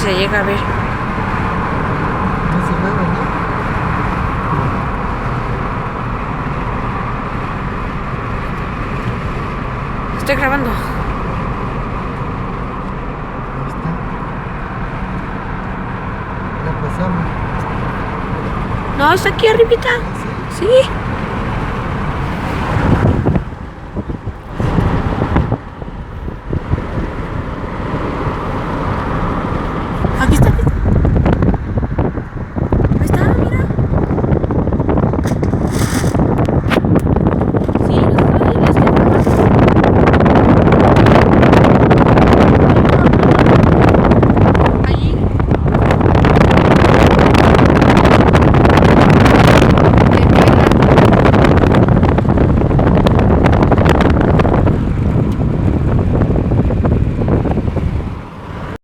si se llega a ver. No se ve, ¿verdad? Estoy grabando. Ahí está. Ya pasamos. No, está aquí arribita. ¿Ah, sí? Sí.